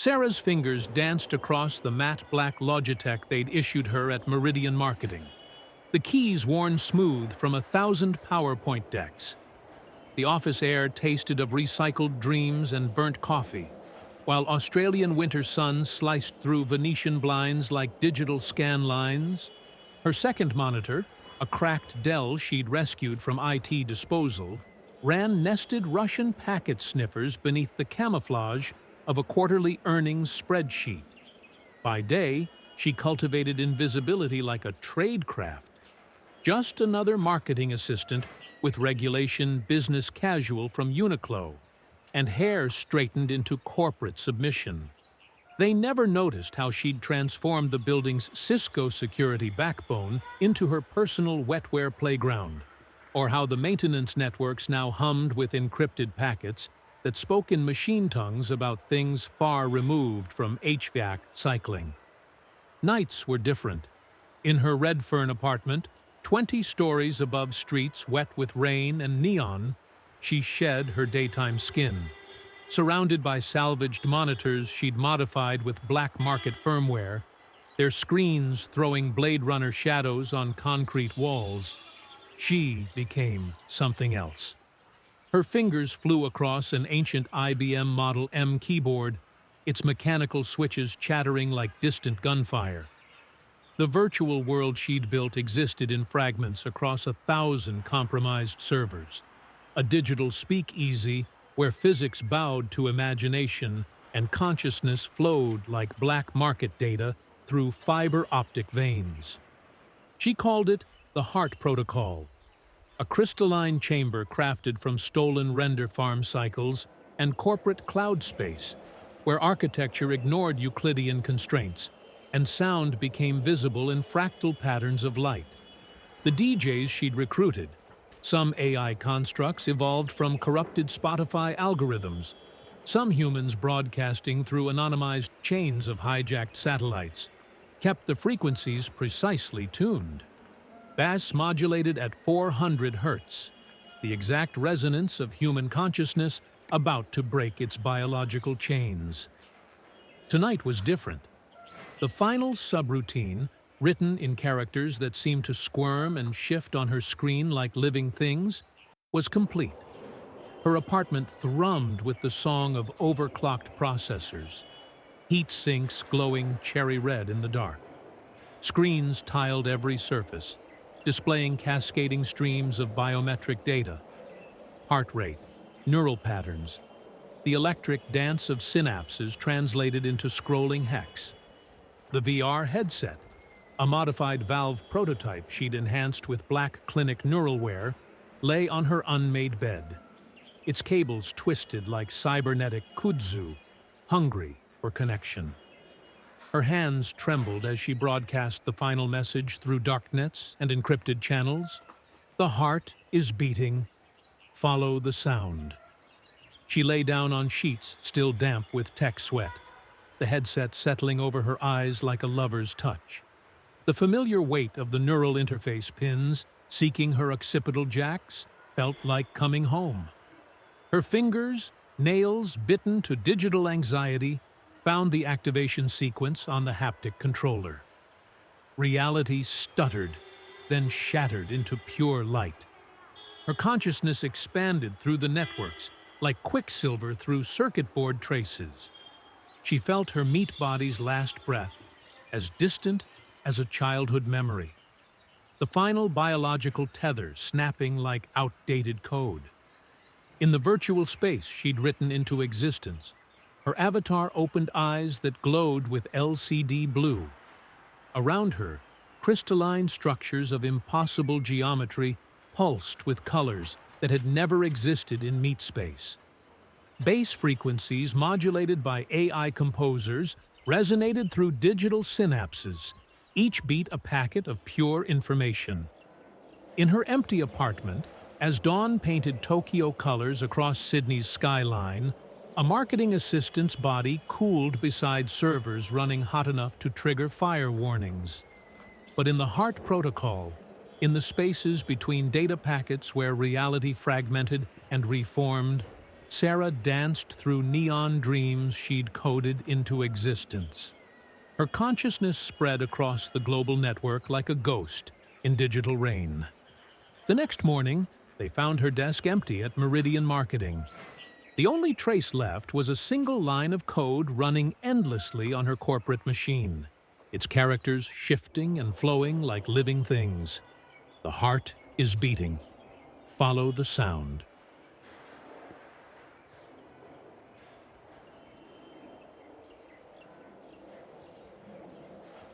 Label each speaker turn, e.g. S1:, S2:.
S1: Sarah's fingers danced across the matte black Logitech they'd issued her at Meridian Marketing. The keys worn smooth from 1,000 PowerPoint decks. The office air tasted of recycled dreams and burnt coffee, while Australian winter sun sliced through Venetian blinds like digital scan lines. Her second monitor, a cracked Dell she'd rescued from IT disposal, ran nested Russian packet sniffers beneath the camouflage of a quarterly earnings spreadsheet. By day, she cultivated invisibility like a tradecraft. Just another marketing assistant with regulation business casual from Uniqlo, and hair straightened into corporate submission. They never noticed how she'd transformed the building's Cisco security backbone into her personal wetware playground, or how the maintenance networks now hummed with encrypted packets that spoke in machine tongues about things far removed from HVAC cycling. Nights were different. In her Redfern apartment, 20 stories above streets wet with rain and neon, she shed her daytime skin. Surrounded by salvaged monitors she'd modified with black market firmware, their screens throwing Blade Runner shadows on concrete walls, she became something else. Her fingers flew across an ancient IBM Model M keyboard, its mechanical switches chattering like distant gunfire. The virtual world she'd built existed in fragments across 1,000 compromised servers, a digital speakeasy where physics bowed to imagination and consciousness flowed like black market data through fiber optic veins. She called it the Heart Protocol, a crystalline chamber crafted from stolen render farm cycles and corporate cloud space, where architecture ignored Euclidean constraints and sound became visible in fractal patterns of light. The DJs she'd recruited, some AI constructs evolved from corrupted Spotify algorithms, some humans broadcasting through anonymized chains of hijacked satellites, kept the frequencies precisely tuned. Bass modulated at 400 hertz, the exact resonance of human consciousness about to break its biological chains. Tonight was different. The final subroutine, written in characters that seemed to squirm and shift on her screen like living things, was complete. Her apartment thrummed with the song of overclocked processors, heat sinks glowing cherry red in the dark. Screens tiled every surface, displaying cascading streams of biometric data. Heart rate, neural patterns, the electric dance of synapses translated into scrolling hex. The VR headset, a modified Valve prototype she'd enhanced with Black Clinic Neuralware, lay on her unmade bed. Its cables twisted like cybernetic kudzu, hungry for connection. Her hands trembled as she broadcast the final message through darknets and encrypted channels. The heart is beating. Follow the sound. She lay down on sheets still damp with tech sweat, the headset settling over her eyes like a lover's touch. The familiar weight of the neural interface pins seeking her occipital jacks felt like coming home. Her fingers, nails bitten to digital anxiety, found the activation sequence on the haptic controller. Reality stuttered, then shattered into pure light. Her consciousness expanded through the networks, like quicksilver through circuit board traces. She felt her meat body's last breath, as distant as a childhood memory. The final biological tether snapping like outdated code. In the virtual space she'd written into existence, her avatar opened eyes that glowed with LCD blue. Around her, crystalline structures of impossible geometry pulsed with colors that had never existed in meat space. Bass frequencies modulated by AI composers resonated through digital synapses, each beat a packet of pure information. In her empty apartment, as dawn painted Tokyo colors across Sydney's skyline, a marketing assistant's body cooled beside servers running hot enough to trigger fire warnings. But in the Heart Protocol, in the spaces between data packets where reality fragmented and reformed, Sarah danced through neon dreams she'd coded into existence. Her consciousness spread across the global network like a ghost in digital rain. The next morning, they found her desk empty at Meridian Marketing. The only trace left was a single line of code running endlessly on her corporate machine, its characters shifting and flowing like living things. The heart is beating. Follow the sound.